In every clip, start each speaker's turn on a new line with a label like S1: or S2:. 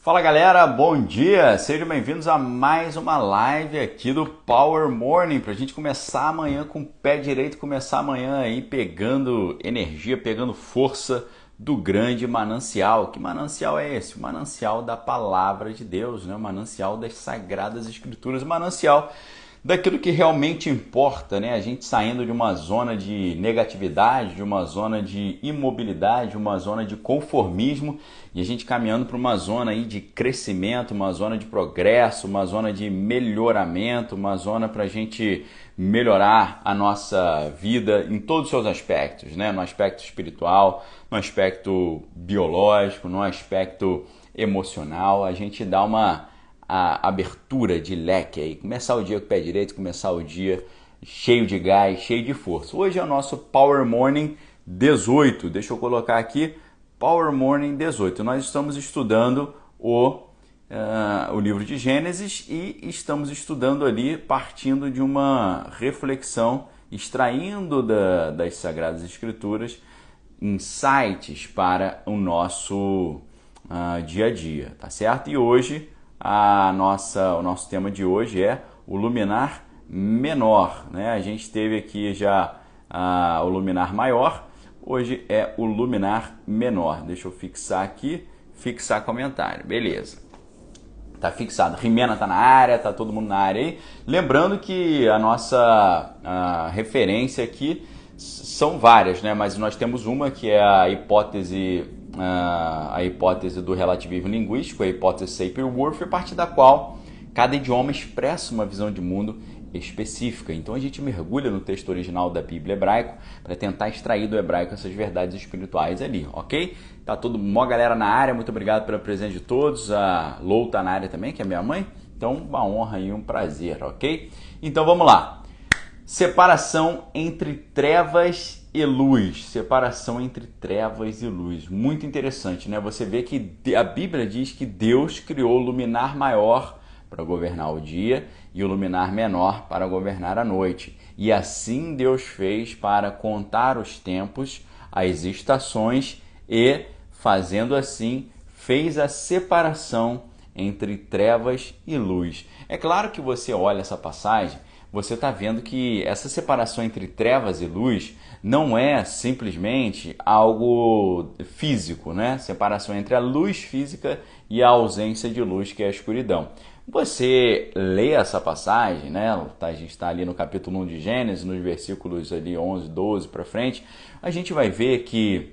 S1: Fala galera, bom dia! Sejam bem-vindos a mais uma live aqui do Power Morning para a gente começar amanhã com o pé direito, começar amanhã aí pegando energia, pegando força do grande manancial. Que manancial é esse? O manancial da palavra de Deus, né? O manancial das sagradas escrituras, o manancial daquilo que realmente importa, né? A gente saindo de uma zona de negatividade, de uma zona de imobilidade, uma zona de conformismo e a gente caminhando para uma zona aí de crescimento, uma zona de progresso, uma zona de melhoramento, uma zona para a gente melhorar a nossa vida em todos os seus aspectos, né? No aspecto espiritual, no aspecto biológico, no aspecto emocional, a gente dá a abertura de leque aí, começar o dia com o pé direito, começar o dia cheio de gás, cheio de força. Hoje é o nosso Power Morning 18, deixa eu colocar aqui, Power Morning 18. Nós estamos estudando o livro de Gênesis e estamos estudando ali partindo de uma reflexão, extraindo das Sagradas Escrituras insights para o nosso dia a dia, tá certo? E hoje o nosso tema de hoje é o luminar menor, né? A gente teve aqui já o luminar maior, hoje é o luminar menor. Deixa eu fixar aqui, fixar comentário, beleza. Tá fixado, Rimena tá na área, tá todo mundo na área aí. Lembrando que a nossa referência aqui são várias, né? Mas nós temos uma que é a hipótese do relativismo linguístico, a hipótese Sapir-Whorf, a partir da qual cada idioma expressa uma visão de mundo específica. Então a gente mergulha no texto original da Bíblia hebraico para tentar extrair do hebraico essas verdades espirituais ali, ok? Tá mó galera na área, muito obrigado pela presença de todos. A Lou tá na área também, que é minha mãe. Então uma honra e um prazer, ok? Então vamos lá. Separação entre trevas e luz. Separação entre trevas e luz. Muito interessante, né? Você vê que a Bíblia diz que Deus criou o luminar maior para governar o dia e o luminar menor para governar a noite. E assim Deus fez para contar os tempos, as estações e, fazendo assim, fez a separação entre trevas e luz. É claro que você olha essa passagem, você está vendo que essa separação entre trevas e luz não é simplesmente algo físico, né? Separação entre a luz física e a ausência de luz, que é a escuridão. Você lê essa passagem, né? A gente está ali no capítulo 1 de Gênesis, nos versículos ali 11, 12 para frente, a gente vai ver que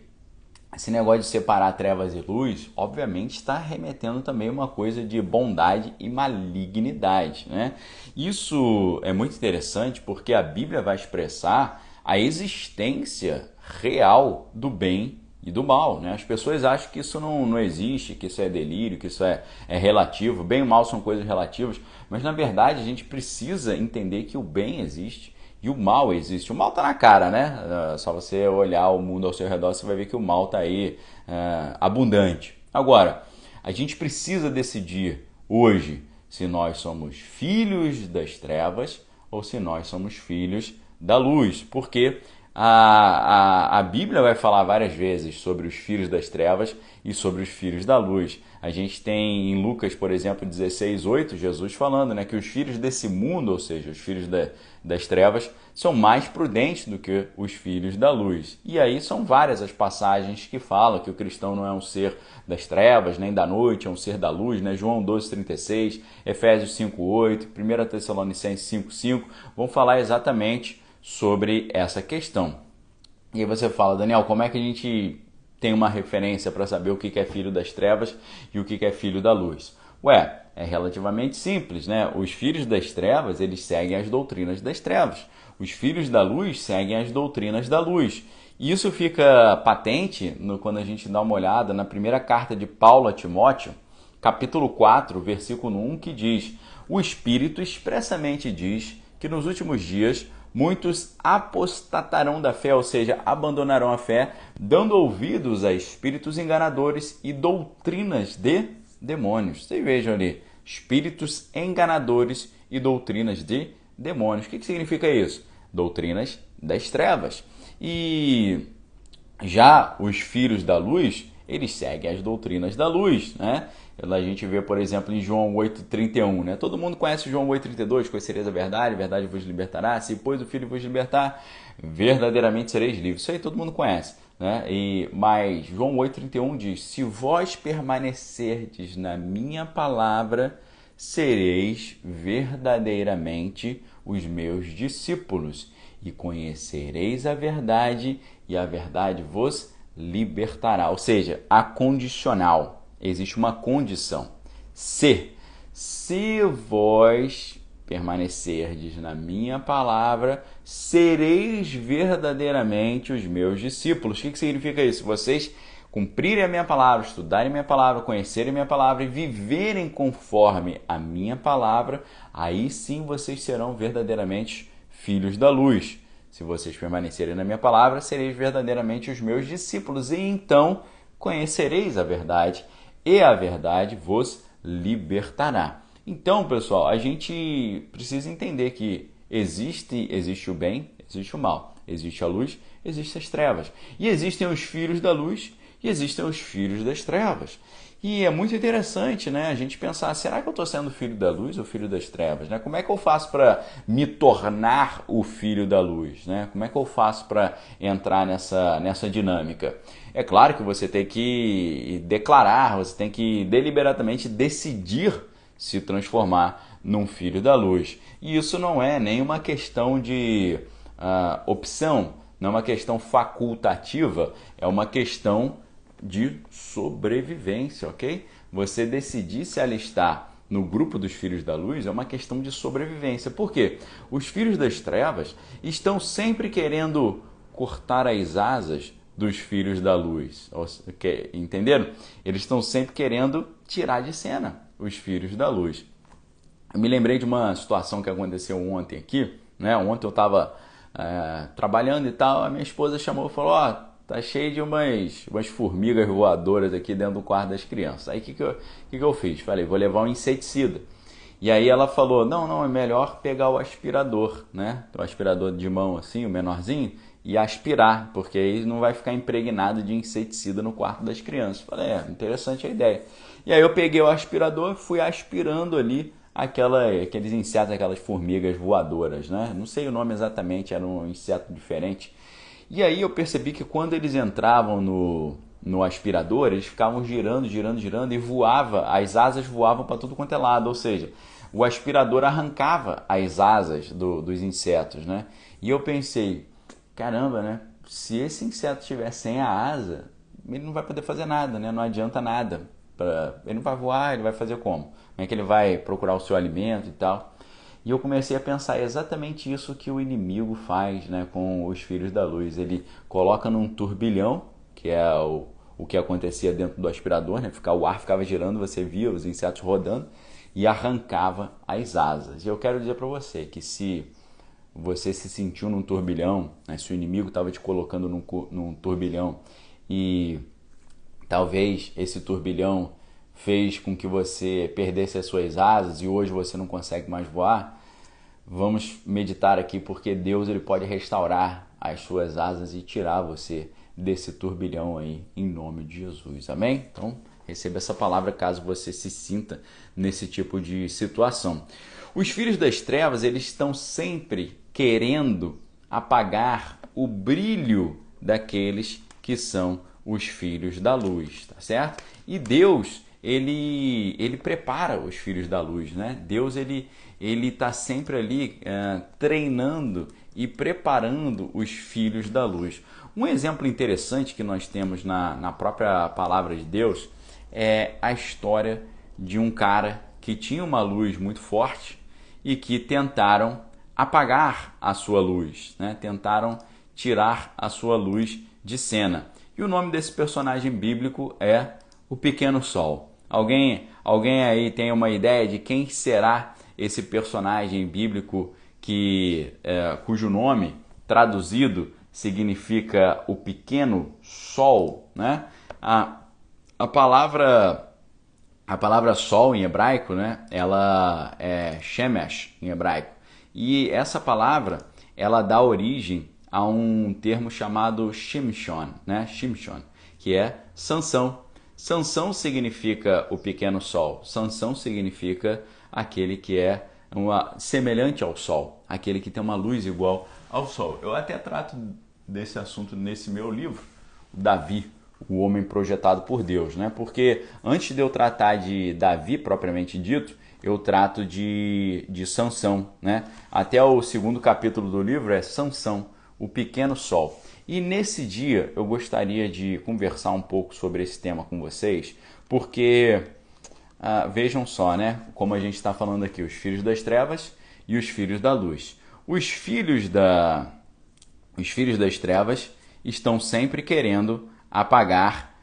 S1: esse negócio de separar trevas e luz, obviamente, está remetendo também uma coisa de bondade e malignidade, né? Isso é muito interessante porque a Bíblia vai expressar a existência real do bem e do mal, né? As pessoas acham que isso não existe, que isso é delírio, que isso é relativo. Bem e mal são coisas relativas, mas na verdade a gente precisa entender que o bem existe e o mal existe. O mal está na cara, né? Só você olhar o mundo ao seu redor, você vai ver que o mal está aí abundante. Agora, a gente precisa decidir hoje se nós somos filhos das trevas ou se nós somos filhos da luz. Porque a Bíblia vai falar várias vezes sobre os filhos das trevas e sobre os filhos da luz. A gente tem em Lucas, por exemplo, 16:8, Jesus falando, né, que os filhos desse mundo, ou seja, os filhos das trevas, são mais prudentes do que os filhos da luz. E aí são várias as passagens que falam que o cristão não é um ser das trevas, nem da noite, é um ser da luz, né? João 12:36, Efésios 5:8, 1 Tessalonicenses 5:5, vão falar exatamente sobre essa questão. E aí você fala, Daniel, como é que a gente tem uma referência para saber o que é filho das trevas e o que é filho da luz? Ué, é relativamente simples, né? Os filhos das trevas, eles seguem as doutrinas das trevas. Os filhos da luz seguem as doutrinas da luz. E isso fica patente quando a gente dá uma olhada na primeira carta de Paulo a Timóteo, capítulo 4, versículo 1, que diz: o Espírito expressamente diz que nos últimos dias muitos apostatarão da fé, ou seja, abandonarão a fé, dando ouvidos a espíritos enganadores e doutrinas de demônios. Vocês vejam ali, espíritos enganadores e doutrinas de demônios. O que significa isso? Doutrinas das trevas. E já os filhos da luz, eles seguem as doutrinas da luz, né? A gente vê, por exemplo, em João 8,31, né? Todo mundo conhece João 8,32, conhecereis a verdade vos libertará, se pois o Filho vos libertar, verdadeiramente sereis livres. Isso aí todo mundo conhece, né? Mas João 8,31 diz, se vós permanecerdes na minha palavra, sereis verdadeiramente os meus discípulos e conhecereis a verdade e a verdade vos libertará. Ou seja, a condicional. Existe uma condição. Se vós permanecerdes na minha palavra, sereis verdadeiramente os meus discípulos. O que significa isso? Vocês cumprirem a minha palavra, estudarem a minha palavra, conhecerem a minha palavra e viverem conforme a minha palavra, aí sim vocês serão verdadeiramente filhos da luz. Se vocês permanecerem na minha palavra, sereis verdadeiramente os meus discípulos e então conhecereis a verdade e a verdade vos libertará. Então, pessoal, a gente precisa entender que existe o bem, existe o mal, existe a luz, existem as trevas. E existem os filhos da luz e existem os filhos das trevas. E é muito interessante, né, a gente pensar, será que eu estou sendo filho da luz ou filho das trevas? Né? Como é que eu faço para me tornar o filho da luz? Né? Como é que eu faço para entrar nessa dinâmica? É claro que você tem que declarar, você tem que deliberadamente decidir se transformar num filho da luz. E isso não é nenhuma questão de opção, não é uma questão facultativa, é uma questão de sobrevivência, ok? Você decidir se alistar no grupo dos filhos da luz é uma questão de sobrevivência. Por quê? Os filhos das trevas estão sempre querendo cortar as asas dos filhos da luz. Entenderam? Eles estão sempre querendo tirar de cena os filhos da luz. Eu me lembrei de uma situação que aconteceu ontem aqui, né? Ontem eu estava trabalhando e tal, a minha esposa chamou e falou, tá cheio de umas formigas voadoras aqui dentro do quarto das crianças. Aí o que eu fiz? Falei, vou levar um inseticida. E aí ela falou, não, é melhor pegar o aspirador, né? O aspirador de mão assim, o menorzinho, e aspirar, porque aí não vai ficar impregnado de inseticida no quarto das crianças. Falei, interessante a ideia. E aí eu peguei o aspirador e fui aspirando ali aqueles insetos, aquelas formigas voadoras, né? Não sei o nome exatamente, era um inseto diferente. E aí eu percebi que quando eles entravam no aspirador, eles ficavam girando e as asas voavam para tudo quanto é lado, ou seja, o aspirador arrancava as asas dos insetos, né? E eu pensei, caramba, né? Se esse inseto estiver sem a asa, ele não vai poder fazer nada, né? Não adianta nada. Ele não vai voar, ele vai fazer como? Como é que ele vai procurar o seu alimento e tal? E eu comecei a pensar exatamente isso que o inimigo faz, né, com os filhos da luz. Ele coloca num turbilhão, que é o que acontecia dentro do aspirador, né? O ar ficava girando, você via os insetos rodando e arrancava as asas. E eu quero dizer para você que se você se sentiu num turbilhão, né, se o inimigo estava te colocando num turbilhão e talvez esse turbilhão fez com que você perdesse as suas asas e hoje você não consegue mais voar, vamos meditar aqui porque Deus ele pode restaurar as suas asas e tirar você desse turbilhão aí, em nome de Jesus. Amém? Então, receba essa palavra caso você se sinta nesse tipo de situação. Os filhos das trevas, eles estão sempre querendo apagar o brilho daqueles que são os filhos da luz, tá certo? E Deus, ele prepara os filhos da luz, né? Deus, ele está sempre ali treinando e preparando os filhos da luz. Um exemplo interessante que nós temos na própria palavra de Deus é a história de um cara que tinha uma luz muito forte e que tentaram apagar a sua luz, né? Tentaram tirar a sua luz de cena. E o nome desse personagem bíblico é o Pequeno Sol. Alguém aí tem uma ideia de quem será esse personagem bíblico cujo nome traduzido significa o Pequeno Sol, né? A palavra sol em hebraico, né? Ela é shemesh em hebraico. E essa palavra, ela dá origem a um termo chamado Shimshon, né? Shimshon, que é Sansão. Sansão significa o pequeno sol. Sansão significa aquele que é semelhante ao sol, aquele que tem uma luz igual ao sol. Eu até trato desse assunto nesse meu livro, Davi, o homem projetado por Deus, né? Porque antes de eu tratar de Davi propriamente dito, eu trato de Sansão, né? Até o segundo capítulo do livro é Sansão, o pequeno sol. E nesse dia eu gostaria de conversar um pouco sobre esse tema com vocês, porque vejam só, né? Como a gente está falando aqui, os filhos das trevas e os filhos da luz. Os filhos das trevas estão sempre querendo apagar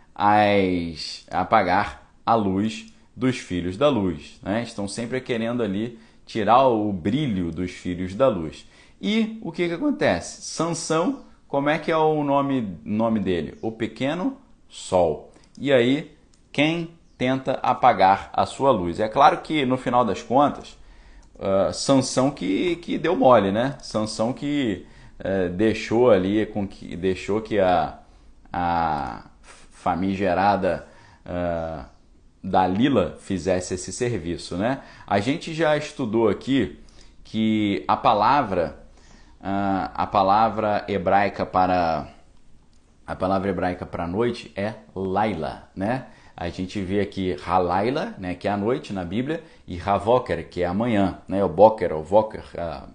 S1: a luz dos filhos da luz, né? Estão sempre querendo ali tirar o brilho dos filhos da luz. E o que acontece? Sansão, como é que é o nome dele? O pequeno sol. E aí, quem tenta apagar a sua luz? É claro que no final das contas, Sansão que deu mole, né? Sansão que deixou que a famigerada Dalila fizesse esse serviço, né? A gente já estudou aqui que a palavra hebraica para noite é Laila, né? A gente vê aqui Halaila, né, que é a noite na Bíblia, e Havoker, que é a manhã, né? O Boker, o Voker, a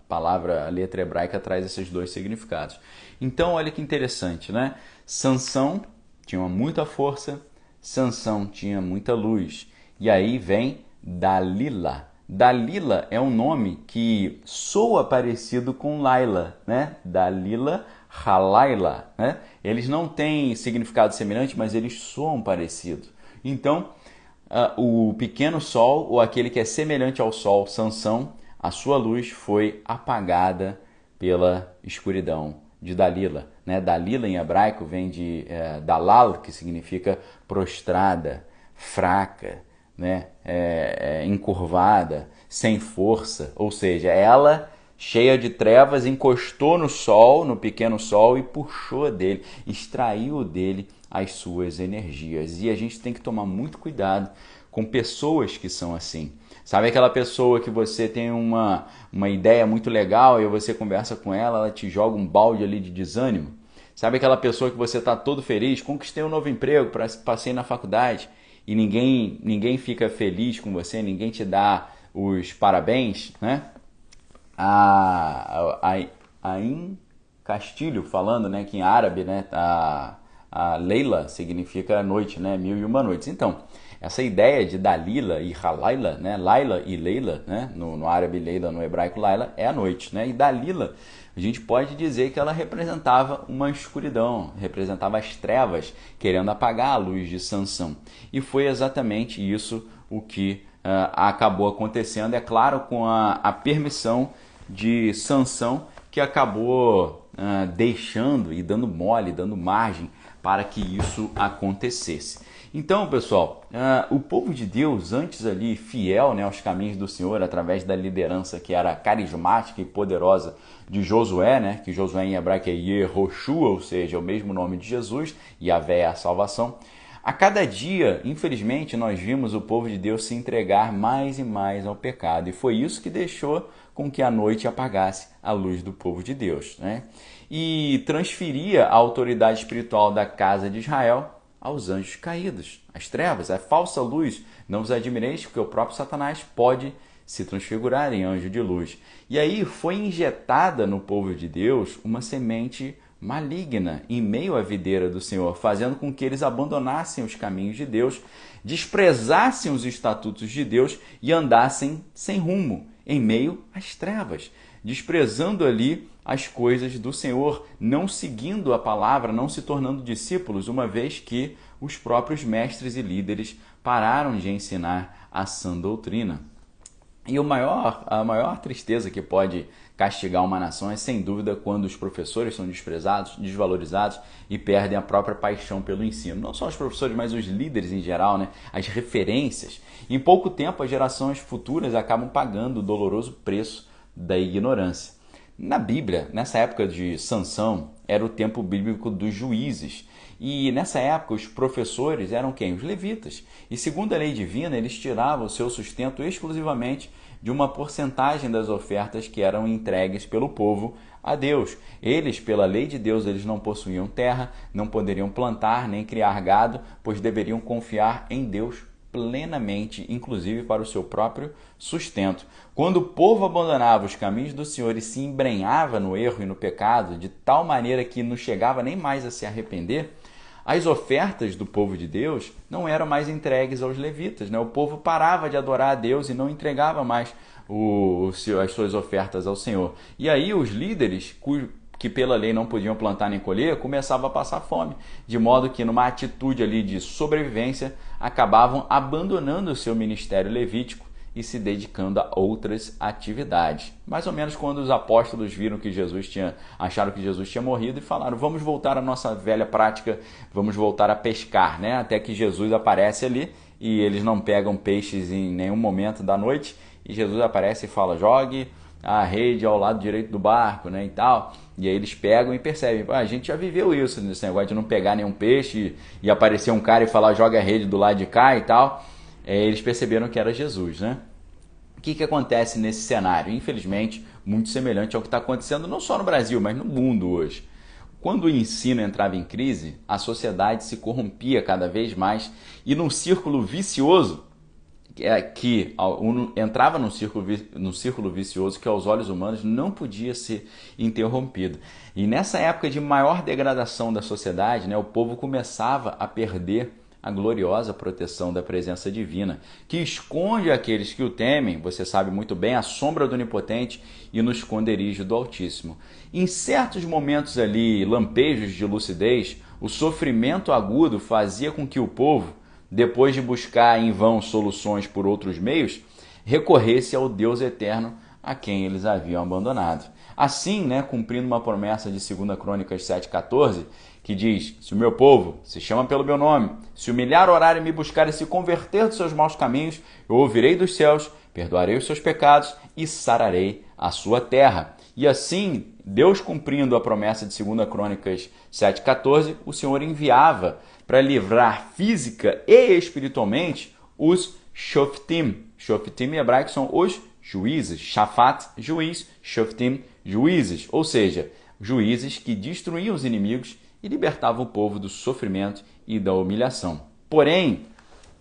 S1: letra hebraica traz esses dois significados. Então, olha que interessante, né? Sansão tinha muita força, Sansão tinha muita luz. E aí vem Dalila. Dalila é um nome que soa parecido com Laila, né? Dalila, Halaila, né? Eles não têm significado semelhante, mas eles soam parecido. Então, o pequeno sol, ou aquele que é semelhante ao sol, Sansão, a sua luz foi apagada pela escuridão de Dalila, né? Dalila em hebraico vem de Dalal, que significa prostrada, fraca, né? Encurvada, sem força. Ou seja, ela, cheia de trevas, encostou no sol, no pequeno sol, e puxou dele, extraiu dele as suas energias. E a gente tem que tomar muito cuidado com pessoas que são assim. Sabe aquela pessoa que você tem uma ideia muito legal e você conversa com ela, ela te joga um balde ali de desânimo? Sabe aquela pessoa que você está todo feliz, conquistei um novo emprego, passei na faculdade, e ninguém fica feliz com você, ninguém te dá os parabéns, né? Ain Castilho falando, né, que em árabe, né, a Leila significa noite, né, 1001 noites. Então, essa ideia de Dalila e Halaila, né, Laila e Leila, né, no árabe Leila, no hebraico Laila, é a noite, né? E Dalila, a gente pode dizer que ela representava uma escuridão, representava as trevas, querendo apagar a luz de Sansão. E foi exatamente isso o que acabou acontecendo, é claro, com a permissão de Sansão, que acabou deixando e dando mole, dando margem para que isso acontecesse. Então, pessoal, o povo de Deus, antes ali fiel, né, aos caminhos do Senhor, através da liderança que era carismática e poderosa de Josué, né, que Josué em hebraico é Yehoshua, ou seja, é o mesmo nome de Jesus, Yahvé é a salvação. A cada dia, infelizmente, nós vimos o povo de Deus se entregar mais e mais ao pecado, e foi isso que deixou com que a noite apagasse a luz do povo de Deus, né? E transferia a autoridade espiritual da casa de Israel aos anjos caídos, às trevas, a falsa luz. Não vos admireis, porque o próprio Satanás pode se transfigurar em anjo de luz. E aí foi injetada no povo de Deus uma semente maligna em meio à videira do Senhor, fazendo com que eles abandonassem os caminhos de Deus, desprezassem os estatutos de Deus e andassem sem rumo, em meio às trevas, desprezando ali as coisas do Senhor, não seguindo a palavra, não se tornando discípulos, uma vez que os próprios mestres e líderes pararam de ensinar a sã doutrina. E a maior tristeza que pode castigar uma nação é, sem dúvida, quando os professores são desprezados, desvalorizados e perdem a própria paixão pelo ensino. Não só os professores, mas os líderes em geral, né? As referências. Em pouco tempo, as gerações futuras acabam pagando o doloroso preço da ignorância. Na Bíblia, nessa época de Sansão, era o tempo bíblico dos juízes. E nessa época os professores eram quem? Os levitas. E segundo a lei divina, eles tiravam o seu sustento exclusivamente de uma porcentagem das ofertas que eram entregues pelo povo a Deus. Eles, pela lei de Deus, eles não possuíam terra, não poderiam plantar nem criar gado, pois deveriam confiar em Deus plenamente, inclusive para o seu próprio sustento. Quando o povo abandonava os caminhos do Senhor e se embrenhava no erro e no pecado, de tal maneira que não chegava nem mais a se arrepender, as ofertas do povo de Deus não eram mais entregues aos levitas, né? O povo parava de adorar a Deus e não entregava mais as suas ofertas ao Senhor. E aí os líderes, que pela lei não podiam plantar nem colher, começavam a passar fome, de modo que numa atitude ali de sobrevivência, acabavam abandonando o seu ministério levítico e se dedicando a outras atividades. Mais ou menos quando os apóstolos viram que acharam que Jesus tinha morrido e falaram: vamos voltar à nossa velha prática, vamos voltar a pescar, né? Até que Jesus aparece ali e eles não pegam peixes em nenhum momento da noite, e Jesus aparece e fala: jogue a rede ao lado direito do barco, né, e tal. E aí eles pegam e percebem: a gente já viveu isso, nesse negócio de não pegar nenhum peixe e aparecer um cara e falar: joga a rede do lado de cá e tal. Eles perceberam que era Jesus, né? O que acontece nesse cenário? Infelizmente, muito semelhante ao que está acontecendo não só no Brasil, mas no mundo hoje. Quando o ensino entrava em crise, a sociedade se corrompia cada vez mais e num círculo vicioso, entrava num círculo vicioso que aos olhos humanos não podia ser interrompido. E nessa época de maior degradação da sociedade, né, o povo começava a perder a gloriosa proteção da presença divina, que esconde aqueles que o temem, você sabe muito bem, a sombra do Onipotente e no esconderijo do Altíssimo. Em certos momentos ali, lampejos de lucidez, o sofrimento agudo fazia com que o povo, depois de buscar em vão soluções por outros meios, recorresse ao Deus eterno a quem eles haviam abandonado. Assim, né, cumprindo uma promessa de 2 Crônicas 7,14, que diz: se o meu povo se chama pelo meu nome, se humilhar, orar e me buscar e se converter dos seus maus caminhos, eu ouvirei dos céus, perdoarei os seus pecados e sararei a sua terra. E assim, Deus cumprindo a promessa de 2 Crônicas 7,14, o Senhor enviava para livrar física e espiritualmente os Shoftim. Shoftim em hebraico são os juízes. Shafat, juiz. Shoftim, juízes. Ou seja, juízes que destruíam os inimigos e libertavam o povo do sofrimento e da humilhação. Porém,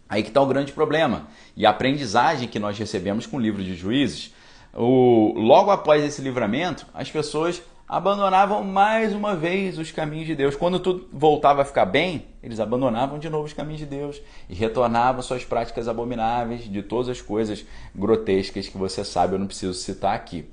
S1: aí que está o grande problema e a aprendizagem que nós recebemos com o livro de Juízes. Logo após esse livramento, as pessoas abandonavam mais uma vez os caminhos de Deus. Quando tudo voltava a ficar bem, eles abandonavam de novo os caminhos de Deus e retornavam às suas práticas abomináveis, de todas as coisas grotescas que você sabe, eu não preciso citar aqui.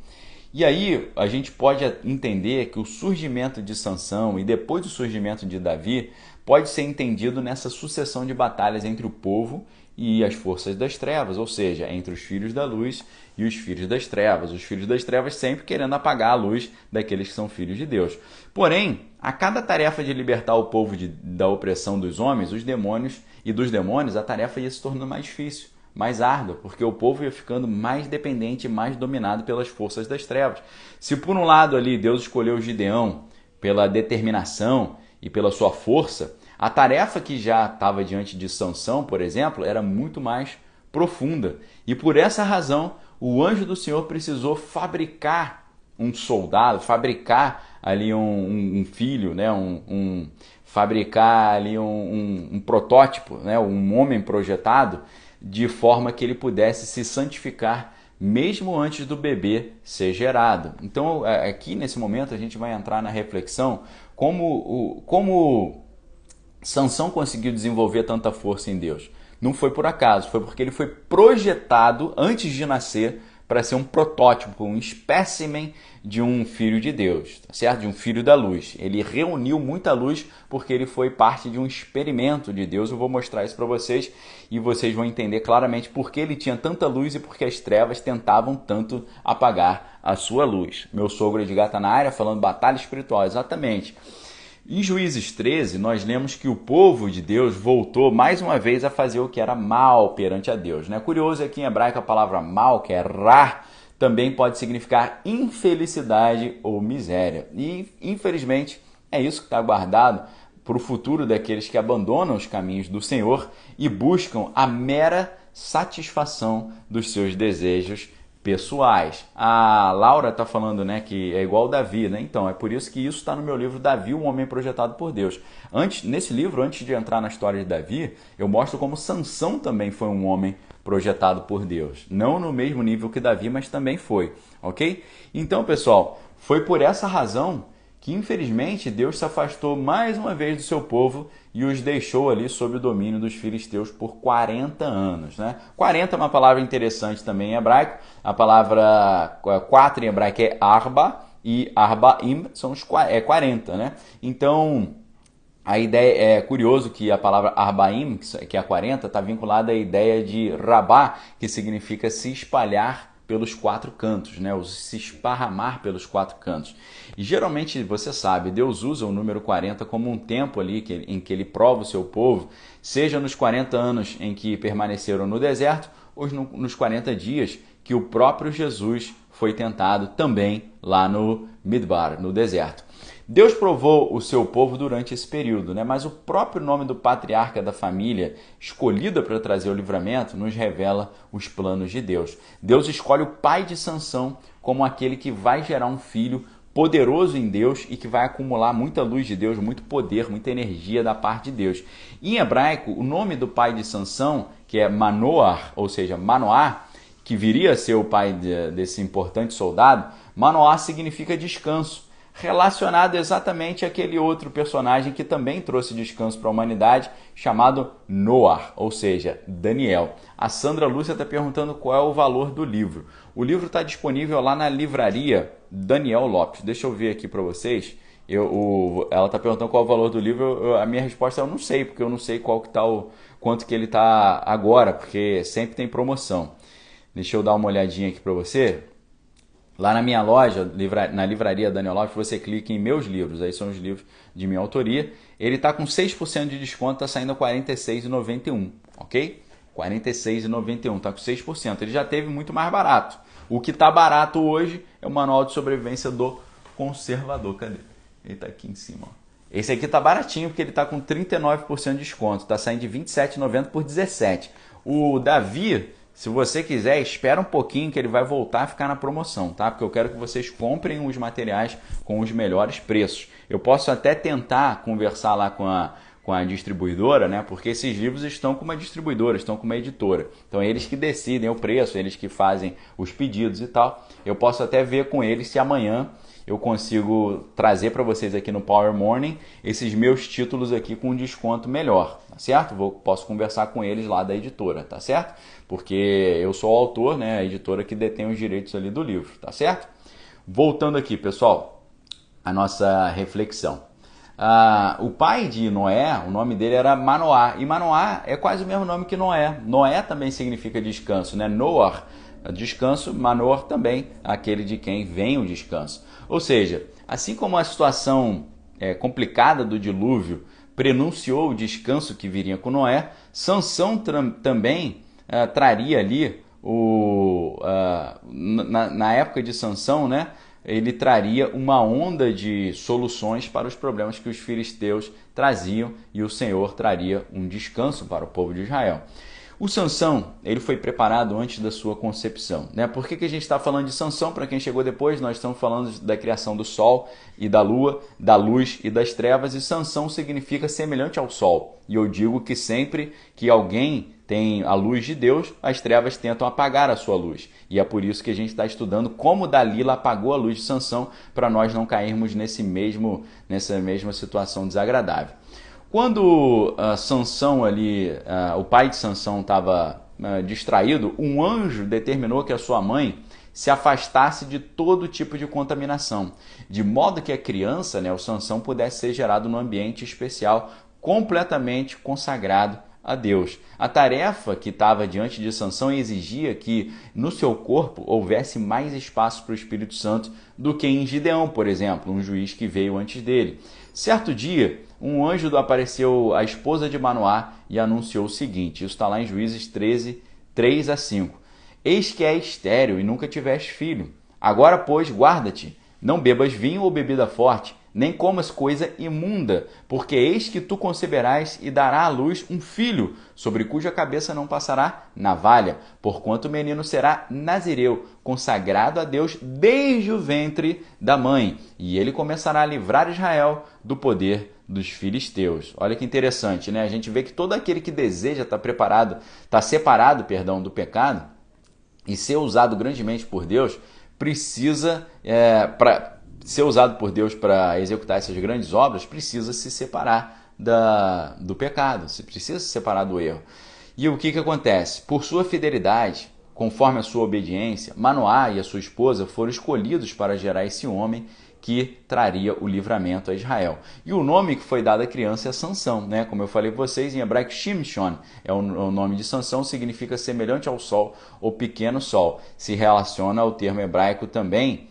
S1: E aí a gente pode entender que o surgimento de Sansão e depois do surgimento de Davi pode ser entendido nessa sucessão de batalhas entre o povo e as forças das trevas, ou seja, entre os filhos da luz e os filhos das trevas. Os filhos das trevas sempre querendo apagar a luz daqueles que são filhos de Deus. Porém, a cada tarefa de libertar o povo da opressão dos homens, os demônios e dos demônios, a tarefa ia se tornando mais difícil, mais árdua, porque o povo ia ficando mais dependente e mais dominado pelas forças das trevas. Se por um lado ali Deus escolheu Gideão pela determinação e pela sua força, a tarefa que já estava diante de Sansão, por exemplo, era muito mais profunda. E por essa razão, o anjo do Senhor precisou fabricar um soldado, fabricar ali um filho, né? Fabricar ali um protótipo, né? Um homem projetado, de forma que ele pudesse se santificar mesmo antes do bebê ser gerado. Então, aqui nesse momento, a gente vai entrar na reflexão como Sansão conseguiu desenvolver tanta força em Deus. Não foi por acaso, foi porque ele foi projetado antes de nascer para ser um protótipo, um espécimen de um filho de Deus, tá certo? De um filho da luz. Ele reuniu muita luz porque ele foi parte de um experimento de Deus. Eu vou mostrar isso para vocês e vocês vão entender claramente por que ele tinha tanta luz e por que as trevas tentavam tanto apagar a sua luz. Meu sogro Edgar está na área falando batalha espiritual, exatamente. Em Juízes 13, nós lemos que o povo de Deus voltou mais uma vez a fazer o que era mal perante a Deus. Curioso é que em hebraico a palavra mal, que é ra, também pode significar infelicidade ou miséria. E, infelizmente, é isso que está guardado para o futuro daqueles que abandonam os caminhos do Senhor e buscam a mera satisfação dos seus desejos pessoais. A Laura está falando, né, que é igual Davi, né? Então, é por isso que isso está no meu livro Davi, um homem projetado por Deus. Nesse livro, antes de entrar na história de Davi, eu mostro como Sansão também foi um homem projetado por Deus. Não no mesmo nível que Davi, mas também foi, ok? Então, pessoal, foi por essa razão que, infelizmente, Deus se afastou mais uma vez do seu povo e os deixou ali sob o domínio dos filisteus por 40 anos. Né? 40 é uma palavra interessante também em hebraico. A palavra 4 em hebraico é arba e arbaim são os 40. Né? Então, a ideia é curioso que a palavra arbaim, que é 40, está vinculada à ideia de rabá, que significa se espalhar pelos 4 cantos, né? Ou se esparramar pelos 4 cantos. E geralmente, você sabe, Deus usa o número 40 como um tempo ali em que ele prova o seu povo, seja nos 40 anos em que permaneceram no deserto, ou nos 40 dias que o próprio Jesus foi tentado também lá no Midbar, no deserto. Deus provou o seu povo durante esse período, né? Mas o próprio nome do patriarca da família, escolhida para trazer o livramento, nos revela os planos de Deus. Deus escolhe o pai de Sansão como aquele que vai gerar um filho poderoso em Deus e que vai acumular muita luz de Deus, muito poder, muita energia da parte de Deus. Em hebraico, o nome do pai de Sansão, que é Manoar, ou seja, Manoá, que viria a ser o pai desse importante soldado, Manoá significa descanso, relacionado exatamente àquele outro personagem que também trouxe descanso para a humanidade, chamado Noar, ou seja, Daniel. A Sandra Lúcia está perguntando qual é o valor do livro. O livro está disponível lá na livraria Daniel Lopes. Deixa eu ver aqui para vocês. Ela está perguntando qual é o valor do livro. A minha resposta é eu não sei, porque eu não sei quanto que ele está agora, porque sempre tem promoção. Deixa eu dar uma olhadinha aqui para você. Lá na minha loja, na livraria Daniel Lopes, você clica em meus livros, aí são os livros de minha autoria. Ele está com 6% de desconto, está saindo a R$ 46,91, ok? R$ 46,91, está com 6%. Ele já teve muito mais barato. O que está barato hoje é o Manual de Sobrevivência do Conservador. Cadê? Ele está aqui em cima. Ó. Esse aqui está baratinho porque ele está com 39% de desconto. Está saindo de R$ 27,90 por R$ 17. O Davi, se você quiser, espera um pouquinho que ele vai voltar a ficar na promoção, tá? Porque eu quero que vocês comprem os materiais com os melhores preços. Eu posso até tentar conversar lá com a distribuidora, né? Porque esses livros estão com uma distribuidora, estão com uma editora. Então, eles que decidem o preço, eles que fazem os pedidos e tal. Eu posso até ver com eles se amanhã eu consigo trazer para vocês aqui no Power Morning esses meus títulos aqui com um desconto melhor, tá certo? Posso conversar com eles lá da editora, tá certo? Porque eu sou o autor, né? A editora que detém os direitos ali do livro, tá certo? Voltando aqui, pessoal, a nossa reflexão. O pai de Noé, o nome dele era Manoá, e Manoá é quase o mesmo nome que Noé. Noé também significa descanso, né? Noar, descanso, Manoar também, aquele de quem vem o descanso. Ou seja, assim como a situação complicada do dilúvio prenunciou o descanso que viria com Noé, Sansão também traria ali, na época de Sansão, né, ele traria uma onda de soluções para os problemas que os filisteus traziam e o Senhor traria um descanso para o povo de Israel. O Sansão, ele foi preparado antes da sua concepção, né? Por que a gente está falando de Sansão? Para quem chegou depois, nós estamos falando da criação do sol e da lua, da luz e das trevas, e Sansão significa semelhante ao sol. E eu digo que sempre que alguém tem a luz de Deus, as trevas tentam apagar a sua luz. E é por isso que a gente está estudando como Dalila apagou a luz de Sansão, para nós não cairmos nessa mesma situação desagradável. Quando Sansão ali, o pai de Sansão estava distraído, um anjo determinou que a sua mãe se afastasse de todo tipo de contaminação, de modo que a criança, né, o Sansão, pudesse ser gerado num ambiente especial, completamente consagrado a Deus. A tarefa que estava diante de Sansão exigia que no seu corpo houvesse mais espaço para o Espírito Santo do que em Gideão, por exemplo, um juiz que veio antes dele. Certo dia, um anjo apareceu à esposa de Manoá e anunciou o seguinte, isso está lá em Juízes 13, 3 a 5. Eis que é estéril e nunca tiveste filho. Agora, pois, guarda-te, não bebas vinho ou bebida forte, nem comas coisa imunda, porque eis que tu conceberás e dará à luz um filho, sobre cuja cabeça não passará navalha, porquanto o menino será nazireu, consagrado a Deus desde o ventre da mãe, e ele começará a livrar Israel do poder dos filisteus. Olha que interessante, né? A gente vê que todo aquele que deseja estar separado, do pecado e ser usado grandemente por Deus, precisa, para ser usado por Deus para executar essas grandes obras, precisa se separar do pecado, precisa se separar do erro. E o que acontece? Por sua fidelidade, conforme a sua obediência, Manoá e a sua esposa foram escolhidos para gerar esse homem que traria o livramento a Israel. E o nome que foi dado à criança é Sansão, né? Como eu falei para vocês, em hebraico Shimshon é o nome de Sansão, significa semelhante ao sol ou pequeno sol. Se relaciona ao termo hebraico também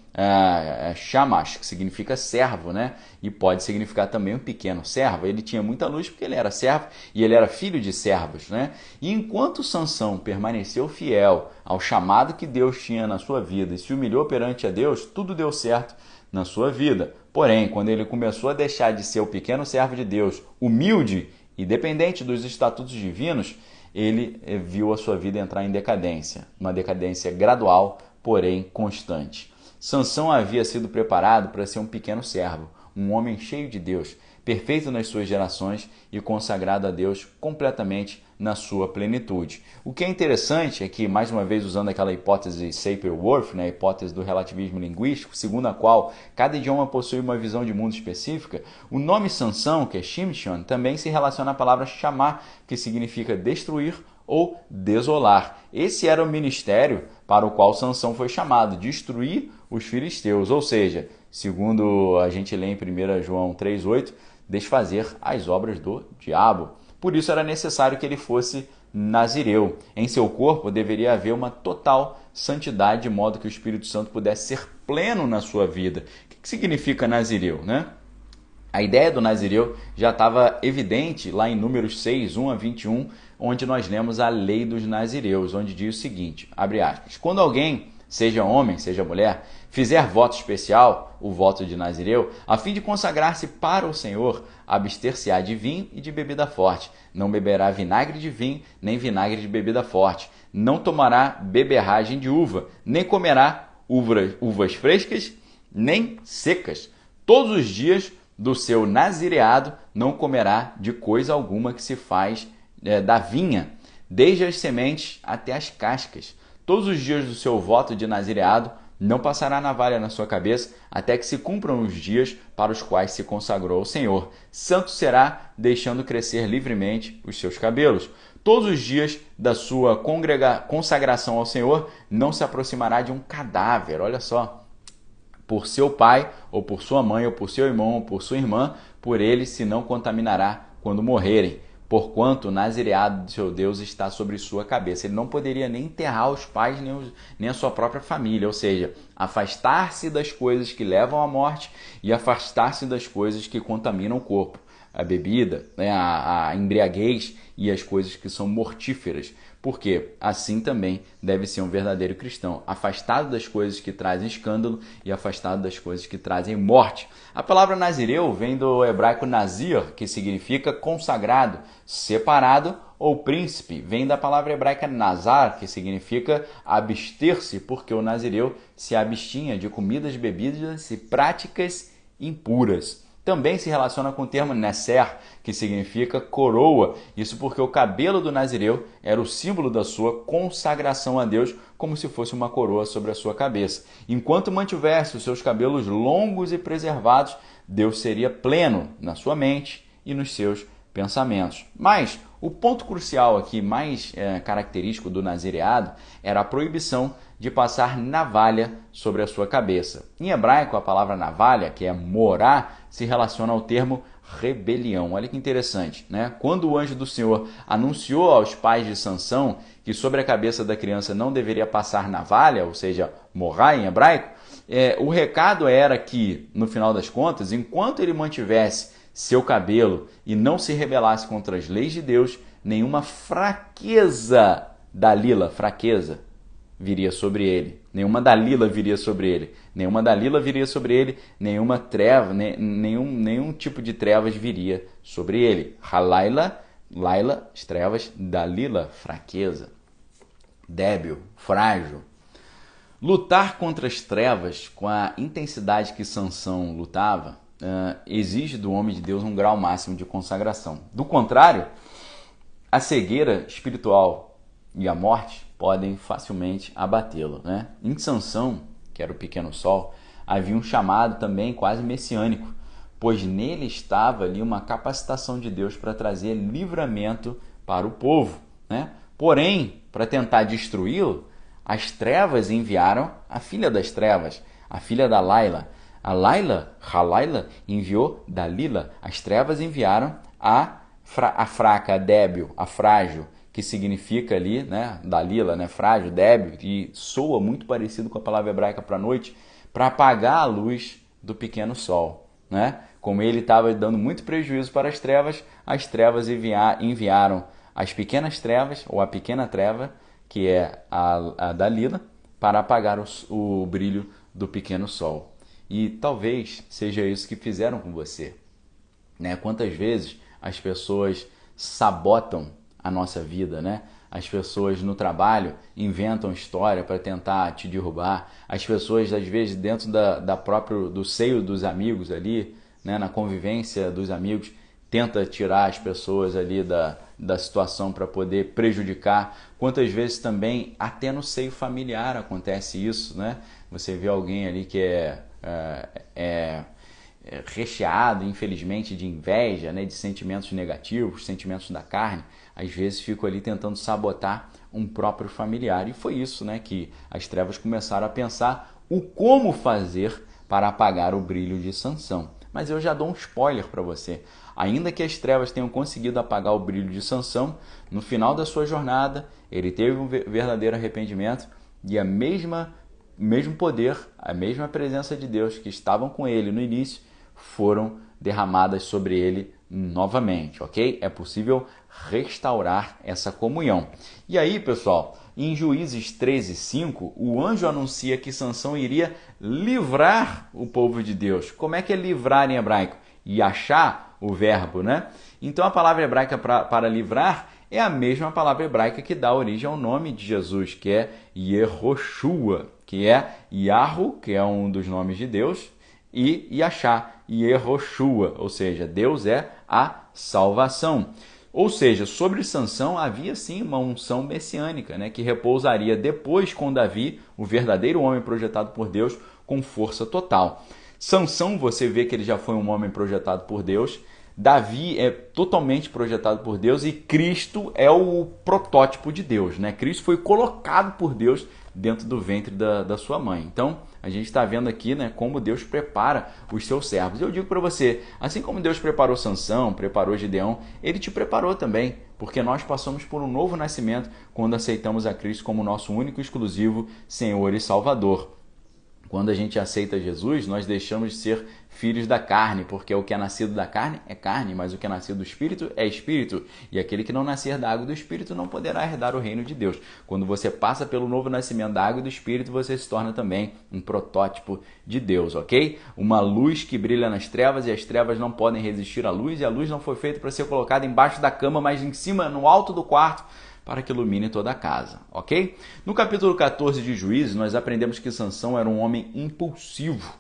S1: Shamash, que significa servo, né? E pode significar também um pequeno servo. Ele tinha muita luz porque ele era servo e ele era filho de servos, né? E enquanto Sansão permaneceu fiel ao chamado que Deus tinha na sua vida e se humilhou perante a Deus, tudo deu certo na sua vida. Porém, quando ele começou a deixar de ser o pequeno servo de Deus, humilde e dependente dos estatutos divinos, ele viu a sua vida entrar em decadência, uma decadência gradual, porém constante. Sansão havia sido preparado para ser um pequeno servo, um homem cheio de Deus, perfeito nas suas gerações e consagrado a Deus completamente na sua plenitude. O que é interessante é que, mais uma vez usando aquela hipótese Sapir-Whorf, né, a hipótese do relativismo linguístico, segundo a qual cada idioma possui uma visão de mundo específica, o nome Sansão, que é Shimshon, também se relaciona à palavra chamar, que significa destruir ou desolar. Esse era o ministério para o qual Sansão foi chamado, destruir os filisteus, ou seja, segundo a gente lê em 1 João 3,8, desfazer as obras do diabo. Por isso era necessário que ele fosse nazireu. Em seu corpo deveria haver uma total santidade, de modo que o Espírito Santo pudesse ser pleno na sua vida. O que significa nazireu, né? A ideia do nazireu já estava evidente lá em Números 6, 1 a 21, onde nós lemos a lei dos nazireus, onde diz o seguinte, abre aspas, quando alguém, seja homem, seja mulher, fizer voto especial, o voto de nazireu, a fim de consagrar-se para o Senhor, abster-se-á de vinho e de bebida forte, não beberá vinagre de vinho, nem vinagre de bebida forte, não tomará beberragem de uva, nem comerá uvas frescas, nem secas. Todos os dias do seu nazireado não comerá de coisa alguma que se faz da vinha, desde as sementes até as cascas. Todos os dias do seu voto de nazireado não passará navalha na sua cabeça, até que se cumpram os dias para os quais se consagrou ao Senhor. Santo será, deixando crescer livremente os seus cabelos. Todos os dias da sua consagração ao Senhor não se aproximará de um cadáver. Olha só, por seu pai, ou por sua mãe, ou por seu irmão, ou por sua irmã, por ele se não contaminará quando morrerem, porquanto o nazireado de seu Deus está sobre sua cabeça. Ele não poderia nem enterrar os pais, nem a sua própria família, ou seja, afastar-se das coisas que levam à morte e afastar-se das coisas que contaminam o corpo. A bebida, né, a embriaguez e as coisas que são mortíferas. Porque assim também deve ser um verdadeiro cristão, afastado das coisas que trazem escândalo e afastado das coisas que trazem morte. A palavra nazireu vem do hebraico nazir, que significa consagrado, separado ou príncipe. Vem da palavra hebraica nazar, que significa abster-se, porque o nazireu se abstinha de comidas, bebidas e práticas impuras. Também se relaciona com o termo Neser, que significa coroa. Isso porque o cabelo do nazireu era o símbolo da sua consagração a Deus, como se fosse uma coroa sobre a sua cabeça. Enquanto mantivesse os seus cabelos longos e preservados, Deus seria pleno na sua mente e nos seus pensamentos. Mas o ponto crucial aqui, mais característico do nazireado, era a proibição de passar navalha sobre a sua cabeça. Em hebraico, a palavra navalha, que é morá, se relaciona ao termo rebelião. Olha que interessante, né? Quando o anjo do Senhor anunciou aos pais de Sansão que sobre a cabeça da criança não deveria passar navalha, ou seja, morá em hebraico, o recado era que, no final das contas, enquanto ele mantivesse seu cabelo e não se rebelasse contra as leis de Deus, nenhuma fraqueza, Dalila, fraqueza, viria sobre ele, nenhuma Dalila viria sobre ele, nenhuma Dalila viria sobre ele, nenhuma treva, nenhum tipo de trevas viria sobre ele. Halaila, Laila, as trevas, Dalila, fraqueza, débil, frágil. Lutar contra as trevas com a intensidade que Sansão lutava exige do homem de Deus um grau máximo de consagração. Do contrário, a cegueira espiritual e a morte podem facilmente abatê-lo, né? Em Sansão, que era o pequeno sol, havia um chamado também quase messiânico, pois nele estava ali uma capacitação de Deus para trazer livramento para o povo, né? Porém, para tentar destruí-lo, as trevas enviaram a filha das trevas, a filha da Laila. A Laila, Halaila, enviou Dalila. As trevas enviaram a fraca, a débil, a frágil, que significa ali, né, Dalila, né, frágil, débil, e soa muito parecido com a palavra hebraica para noite, para apagar a luz do pequeno sol, né? Como ele estava dando muito prejuízo para as trevas enviaram as pequenas trevas, ou a pequena treva, que é a Dalila, para apagar o brilho do pequeno sol. E talvez seja isso que fizeram com você, né? Quantas vezes as pessoas sabotam a nossa vida, né? As pessoas no trabalho inventam história para tentar te derrubar. As pessoas, às vezes, dentro do seio dos amigos ali, né? Na convivência dos amigos, tenta tirar as pessoas ali da situação para poder prejudicar. Quantas vezes também, até no seio familiar acontece isso, né? Você vê alguém ali que é recheado, infelizmente, de inveja, né? De sentimentos negativos, sentimentos da carne. Às vezes fico ali tentando sabotar um próprio familiar. E foi isso, né, que as trevas começaram a pensar o como fazer para apagar o brilho de Sansão. Mas eu já dou um spoiler para você. Ainda que as trevas tenham conseguido apagar o brilho de Sansão, no final da sua jornada, ele teve um verdadeiro arrependimento e o mesmo poder, a mesma presença de Deus que estavam com ele no início, foram derramadas sobre ele novamente, ok? É possível restaurar essa comunhão. E aí, pessoal, em Juízes 13:5, o anjo anuncia que Sansão iria livrar o povo de Deus. Como é que é livrar em hebraico? Yachá, o verbo, né? Então a palavra hebraica para livrar é a mesma palavra hebraica que dá origem ao nome de Jesus, que é Yehoshua, que é Yahu, que é um dos nomes de Deus, e Yachá, Yehoshua, ou seja, Deus é a salvação. Ou seja, sobre Sansão havia sim uma unção messiânica, né, que repousaria depois com Davi, o verdadeiro homem projetado por Deus, com força total. Sansão, você vê que ele já foi um homem projetado por Deus. Davi é totalmente projetado por Deus e Cristo é o protótipo de Deus, né? Cristo foi colocado por Deus dentro do ventre da sua mãe. Então, a gente está vendo aqui, né, como Deus prepara os seus servos. Eu digo para você, assim como Deus preparou Sansão, preparou Gideão, Ele te preparou também, porque nós passamos por um novo nascimento quando aceitamos a Cristo como nosso único e exclusivo Senhor e Salvador. Quando a gente aceita Jesus, nós deixamos de ser filhos da carne, porque o que é nascido da carne é carne, mas o que é nascido do Espírito é Espírito. E aquele que não nascer da água e do Espírito não poderá herdar o reino de Deus. Quando você passa pelo novo nascimento da água e do Espírito, você se torna também um protótipo de Deus, ok? Uma luz que brilha nas trevas e as trevas não podem resistir à luz, e a luz não foi feita para ser colocada embaixo da cama, mas em cima, no alto do quarto, para que ilumine toda a casa, ok? No capítulo 14 de Juízes, nós aprendemos que Sansão era um homem impulsivo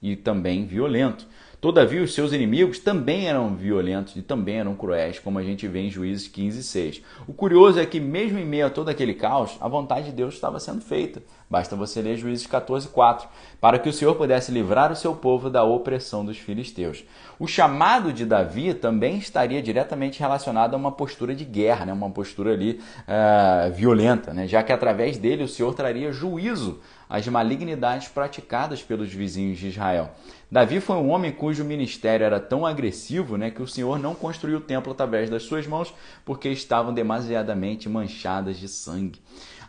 S1: e também violento. Todavia, os seus inimigos também eram violentos e também eram cruéis, como a gente vê em Juízes 15:6. O curioso é que, mesmo em meio a todo aquele caos, a vontade de Deus estava sendo feita. Basta você ler Juízes 14:4, para que o Senhor pudesse livrar o seu povo da opressão dos filisteus. O chamado de Davi também estaria diretamente relacionado a uma postura de guerra, né? Uma postura ali violenta, né? Já que através dele o Senhor traria juízo às malignidades praticadas pelos vizinhos de Israel. Davi foi um homem cujo ministério era tão agressivo, né, que o Senhor não construiu o templo através das suas mãos, porque estavam demasiadamente manchadas de sangue.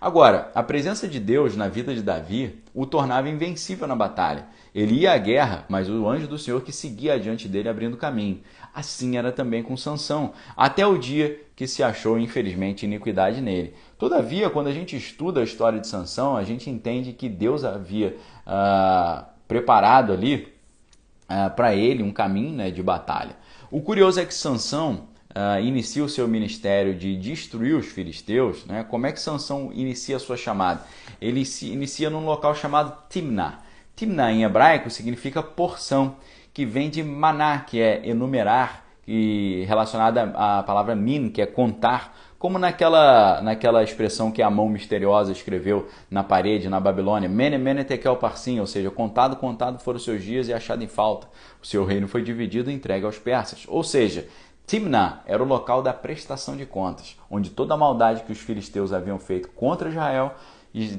S1: Agora, a presença de Deus na vida de Davi o tornava invencível na batalha. Ele ia à guerra, mas o anjo do Senhor que seguia adiante dele abrindo caminho. Assim era também com Sansão, até o dia que se achou, infelizmente, iniquidade nele. Todavia, quando a gente estuda a história de Sansão, a gente entende que Deus havia preparado ali para ele um caminho, né, de batalha. O curioso é que Sansão inicia o seu ministério de destruir os filisteus, né? Como é que Sansão inicia a sua chamada? Ele se inicia num local chamado Timná. Timná em hebraico significa porção, que vem de maná, que é enumerar, e relacionada à palavra min, que é contar, como naquela expressão que a mão misteriosa escreveu na parede na Babilônia, Mene, Mene, Tekel, Parsim, ou seja, contado foram os seus dias e achado em falta. O seu reino foi dividido e entregue aos persas. Ou seja, Timná era o local da prestação de contas, onde toda a maldade que os filisteus haviam feito contra Israel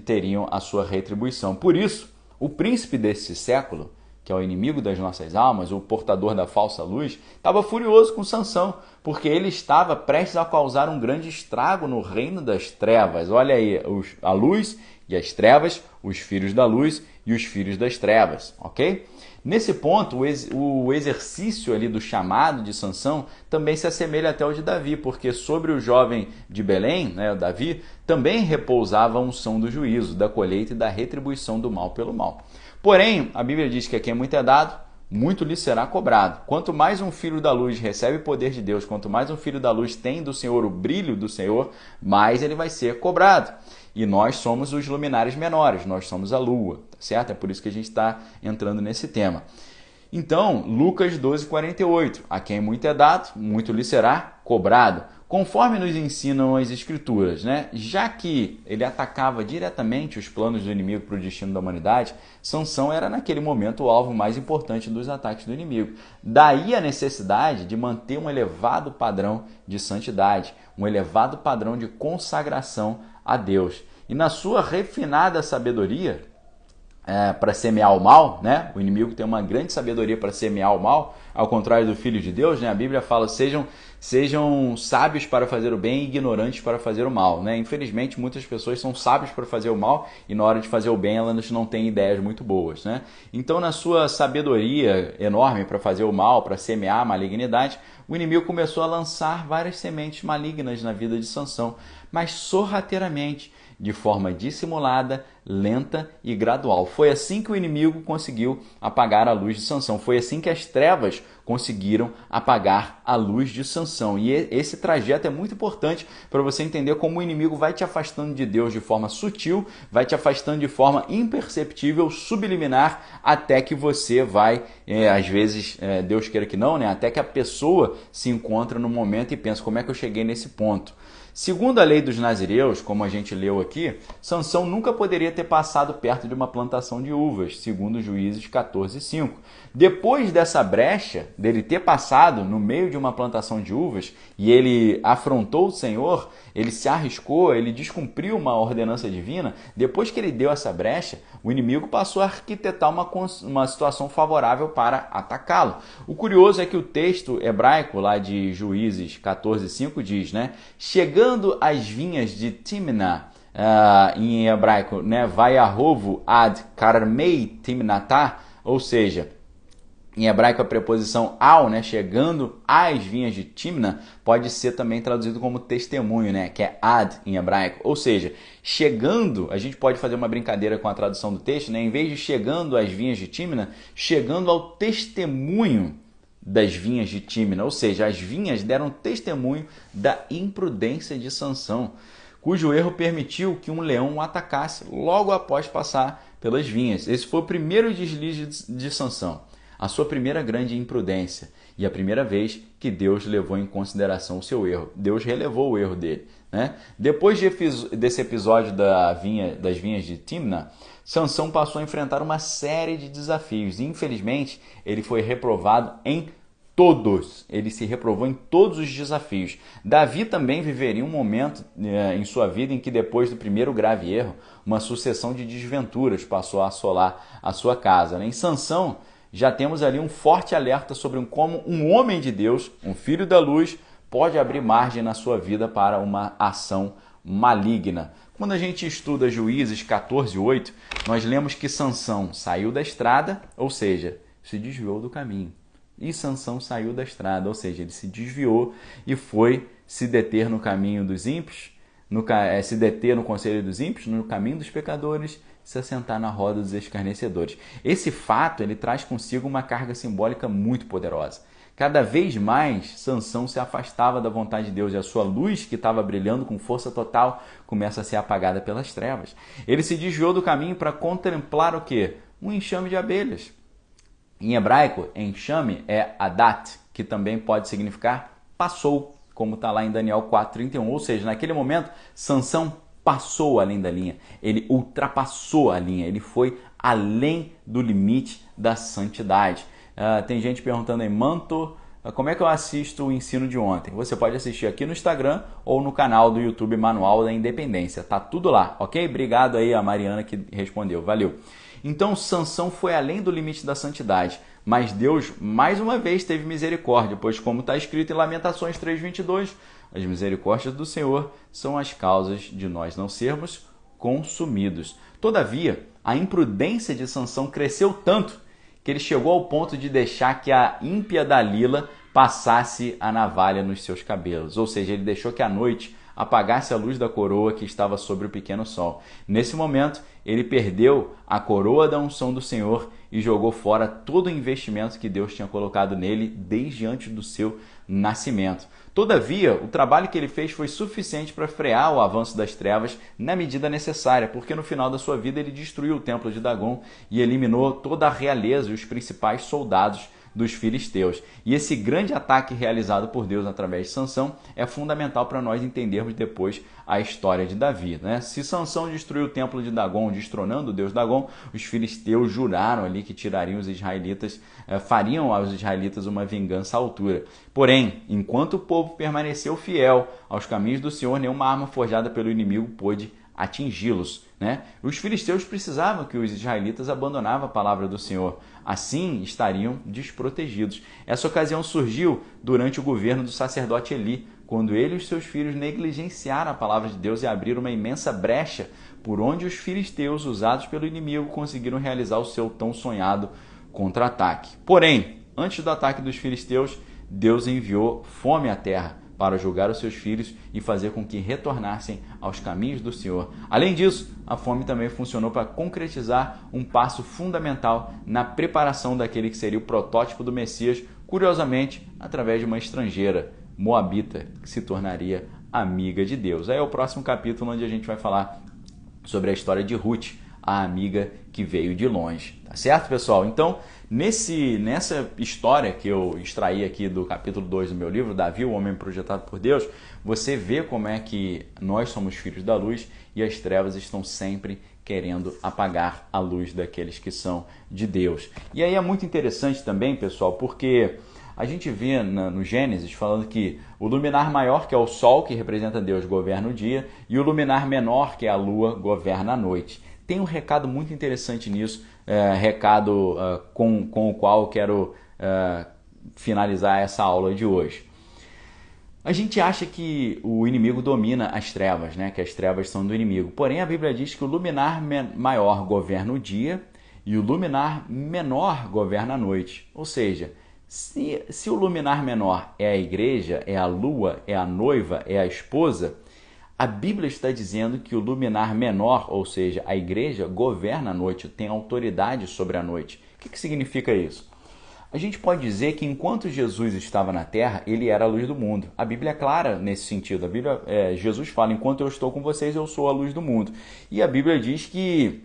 S1: teriam a sua retribuição. Por isso, o príncipe desse século, que é o inimigo das nossas almas, o portador da falsa luz, estava furioso com Sansão, porque ele estava prestes a causar um grande estrago no reino das trevas. Olha aí, a luz e as trevas, os filhos da luz e os filhos das trevas, ok? Nesse ponto, o exercício ali do chamado de Sansão também se assemelha até ao de Davi, porque sobre o jovem de Belém, né, o Davi, também repousava a unção do juízo, da colheita e da retribuição do mal pelo mal. Porém, a Bíblia diz que a quem muito é dado, muito lhe será cobrado. Quanto mais um filho da luz recebe o poder de Deus, quanto mais um filho da luz tem do Senhor o brilho do Senhor, mais ele vai ser cobrado. E nós somos os luminares menores, nós somos a lua, tá certo? É por isso que a gente está entrando nesse tema. Então, Lucas 12:48, a quem muito é dado, muito lhe será cobrado. Conforme nos ensinam as Escrituras, né? Já que ele atacava diretamente os planos do inimigo para o destino da humanidade, Sansão era naquele momento o alvo mais importante dos ataques do inimigo. Daí a necessidade de manter um elevado padrão de santidade, um elevado padrão de consagração a Deus. E na sua refinada sabedoria, para semear o mal, né? O inimigo tem uma grande sabedoria para semear o mal, ao contrário do Filho de Deus, né? A Bíblia fala, sejam sábios para fazer o bem e ignorantes para fazer o mal, né? Infelizmente, muitas pessoas são sábios para fazer o mal e na hora de fazer o bem elas não têm ideias muito boas, né? Então, na sua sabedoria enorme para fazer o mal, para semear a malignidade, o inimigo começou a lançar várias sementes malignas na vida de Sansão, mas sorrateiramente, de forma dissimulada, lenta e gradual. Foi assim que o inimigo conseguiu apagar a luz de Sansão. Foi assim que as trevas conseguiram apagar a luz de Sansão. E esse trajeto é muito importante para você entender como o inimigo vai te afastando de Deus de forma sutil, vai te afastando de forma imperceptível, subliminar, até que você vai, às vezes, Deus queira que não, né? Até que a pessoa se encontra no momento e pensa, como é que eu cheguei nesse ponto? Segundo a lei dos nazireus, como a gente leu aqui, Sansão nunca poderia ter passado perto de uma plantação de uvas, segundo Juízes 14:5. Depois dessa brecha, dele ter passado no meio de uma plantação de uvas, e ele afrontou o Senhor, ele se arriscou, ele descumpriu uma ordenança divina, depois que ele deu essa brecha, o inimigo passou a arquitetar uma situação favorável para atacá-lo. O curioso é que o texto hebraico lá de Juízes 14:5 diz, né? Chegando às vinhas de Timná, em hebraico, né? Vayahovu ad Karmei Timnatá, ou seja, em hebraico a preposição ao, né, chegando às vinhas de Timna, pode ser também traduzido como testemunho, né, que é ad em hebraico. Ou seja, chegando, a gente pode fazer uma brincadeira com a tradução do texto, né, em vez de chegando às vinhas de Timna, chegando ao testemunho das vinhas de Timna. Ou seja, as vinhas deram testemunho da imprudência de Sansão, cujo erro permitiu que um leão o atacasse logo após passar pelas vinhas. Esse foi o primeiro deslize de Sansão, a sua primeira grande imprudência e a primeira vez que Deus levou em consideração o seu erro. Deus relevou o erro dele, né? Depois desse episódio das vinhas de Timna, Sansão passou a enfrentar uma série de desafios e, infelizmente, ele foi reprovado em todos. Ele se reprovou em todos os desafios. Davi também viveria um momento em sua vida em que, depois do primeiro grave erro, uma sucessão de desventuras passou a assolar a sua casa, né? Em Sansão, já temos ali um forte alerta sobre como um homem de Deus, um filho da luz, pode abrir margem na sua vida para uma ação maligna. Quando a gente estuda Juízes 14:8, nós lemos que Sansão saiu da estrada, ou seja, se desviou do caminho. E Sansão saiu da estrada, ou seja, ele se desviou e foi se deter no caminho dos ímpios, se deter no conselho dos ímpios, no caminho dos pecadores, se assentar na roda dos escarnecedores. Esse fato ele traz consigo uma carga simbólica muito poderosa. Cada vez mais, Sansão se afastava da vontade de Deus e a sua luz, que estava brilhando com força total, começa a ser apagada pelas trevas. Ele se desviou do caminho para contemplar o quê? Um enxame de abelhas. Em hebraico, enxame é adat, que também pode significar passou, como está lá em Daniel 4:31. Ou seja, naquele momento, Sansão passou além da linha, ele ultrapassou a linha, ele foi além do limite da santidade. Tem gente perguntando aí, Manto, como é que eu assisto o ensino de ontem? Você pode assistir aqui no Instagram ou no canal do YouTube Manual da Independência. Tá tudo lá, ok? Obrigado aí a Mariana que respondeu, valeu. Então Sansão foi além do limite da santidade, mas Deus mais uma vez teve misericórdia, pois como está escrito em Lamentações 3:22, as misericórdias do Senhor são as causas de nós não sermos consumidos. Todavia, a imprudência de Sansão cresceu tanto que ele chegou ao ponto de deixar que a ímpia Dalila passasse a navalha nos seus cabelos. Ou seja, ele deixou que a noite apagasse a luz da coroa que estava sobre o pequeno sol. Nesse momento, ele perdeu a coroa da unção do Senhor e jogou fora todo o investimento que Deus tinha colocado nele desde antes do seu nascimento. Todavia, o trabalho que ele fez foi suficiente para frear o avanço das trevas na medida necessária, porque no final da sua vida ele destruiu o templo de Dagon e eliminou toda a realeza e os principais soldados dos filisteus. E esse grande ataque realizado por Deus através de Sansão é fundamental para nós entendermos depois a história de Davi, né? Se Sansão destruiu o templo de Dagon, destronando o deus Dagon, os filisteus juraram ali que tirariam os israelitas, fariam aos israelitas uma vingança à altura. Porém, enquanto o povo permaneceu fiel aos caminhos do Senhor, nenhuma arma forjada pelo inimigo pôde atingi-los, né? Os filisteus precisavam que os israelitas abandonavam a palavra do Senhor, assim estariam desprotegidos. Essa ocasião surgiu durante o governo do sacerdote Eli, quando ele e os seus filhos negligenciaram a palavra de Deus e abriram uma imensa brecha por onde os filisteus, usados pelo inimigo, conseguiram realizar o seu tão sonhado contra-ataque. Porém, antes do ataque dos filisteus, Deus enviou fome à terra para julgar os seus filhos e fazer com que retornassem aos caminhos do Senhor. Além disso, a fome também funcionou para concretizar um passo fundamental na preparação daquele que seria o protótipo do Messias, curiosamente, através de uma estrangeira, Moabita, que se tornaria amiga de Deus. Aí é o próximo capítulo onde a gente vai falar sobre a história de Ruth, a amiga que veio de longe. Tá certo, pessoal? Então, nessa história que eu extraí aqui do capítulo 2 do meu livro, Davi, o homem projetado por Deus, você vê como é que nós somos filhos da luz e as trevas estão sempre querendo apagar a luz daqueles que são de Deus. E aí é muito interessante também, pessoal, porque a gente vê no Gênesis falando que o luminar maior, que é o sol, que representa Deus, governa o dia, e o luminar menor, que é a lua, governa a noite. Tem um recado muito interessante nisso, com o qual eu quero finalizar essa aula de hoje. A gente acha que o inimigo domina as trevas, né? Que as trevas são do inimigo. Porém, a Bíblia diz que o luminar maior governa o dia e o luminar menor governa a noite. Ou seja, se o luminar menor é a igreja, é a lua, é a noiva, é a esposa, a Bíblia está dizendo que o luminar menor, ou seja, a igreja, governa a noite, tem autoridade sobre a noite. O que significa isso? A gente pode dizer que enquanto Jesus estava na terra, ele era a luz do mundo. A Bíblia é clara nesse sentido. Jesus fala, enquanto eu estou com vocês, eu sou a luz do mundo. E a Bíblia diz que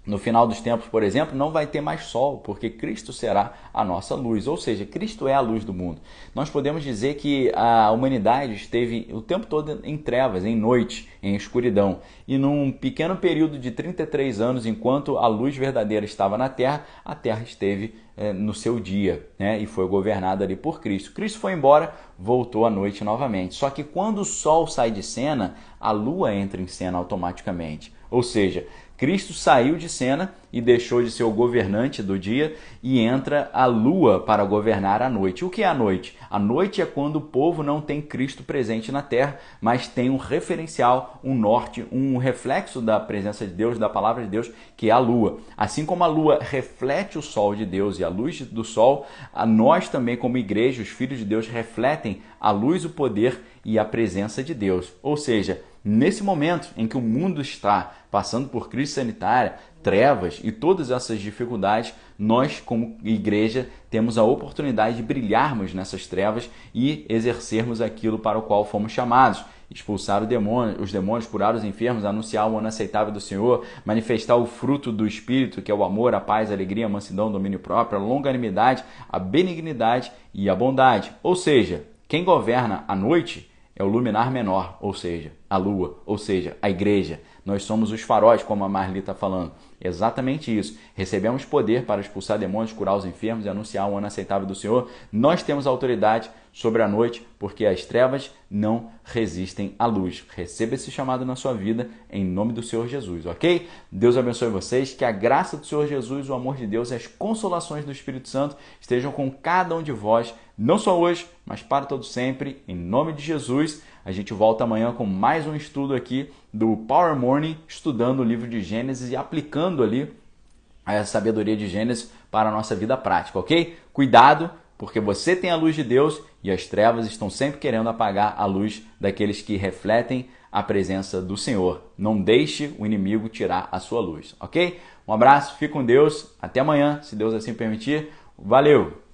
S1: no final dos tempos, por exemplo, não vai ter mais sol, porque Cristo será a nossa luz, ou seja, Cristo é a luz do mundo. Nós podemos dizer que a humanidade esteve o tempo todo em trevas, em noite, em escuridão. E num pequeno período de 33 anos, enquanto a luz verdadeira estava na Terra, a Terra esteve no seu dia, né? E foi governada ali por Cristo. Cristo foi embora, voltou à noite novamente. Só que quando o sol sai de cena, a lua entra em cena automaticamente. Ou seja, Cristo saiu de cena e deixou de ser o governante do dia e entra a lua para governar a noite. O que é a noite? A noite é quando o povo não tem Cristo presente na terra, mas tem um referencial, um norte, um reflexo da presença de Deus, da palavra de Deus, que é a lua. Assim como a lua reflete o sol de Deus e a luz do sol, nós também, como igreja, os filhos de Deus, refletem a luz, o poder e a presença de Deus. Ou seja, nesse momento em que o mundo está passando por crise sanitária, trevas e todas essas dificuldades, nós, como igreja, temos a oportunidade de brilharmos nessas trevas e exercermos aquilo para o qual fomos chamados. Expulsar os demônios, curar os enfermos, anunciar o ano aceitável do Senhor, manifestar o fruto do Espírito, que é o amor, a paz, a alegria, a mansidão, o domínio próprio, a longanimidade, a benignidade e a bondade. Ou seja, quem governa a noite é o luminar menor, ou seja, a lua, ou seja, a igreja. Nós somos os faróis, como a Marli está falando. Exatamente isso. Recebemos poder para expulsar demônios, curar os enfermos e anunciar o ano aceitável do Senhor. Nós temos autoridade sobre a noite, porque as trevas não resistem à luz. Receba esse chamado na sua vida, em nome do Senhor Jesus, ok? Deus abençoe vocês, que a graça do Senhor Jesus, o amor de Deus e as consolações do Espírito Santo estejam com cada um de vós, não só hoje, mas para todo sempre, em nome de Jesus. A gente volta amanhã com mais um estudo aqui do Power Morning, estudando o livro de Gênesis e aplicando ali a sabedoria de Gênesis para a nossa vida prática, ok? Cuidado, porque você tem a luz de Deus e as trevas estão sempre querendo apagar a luz daqueles que refletem a presença do Senhor. Não deixe o inimigo tirar a sua luz, ok? Um abraço, fique com Deus, até amanhã, se Deus assim permitir. Valeu!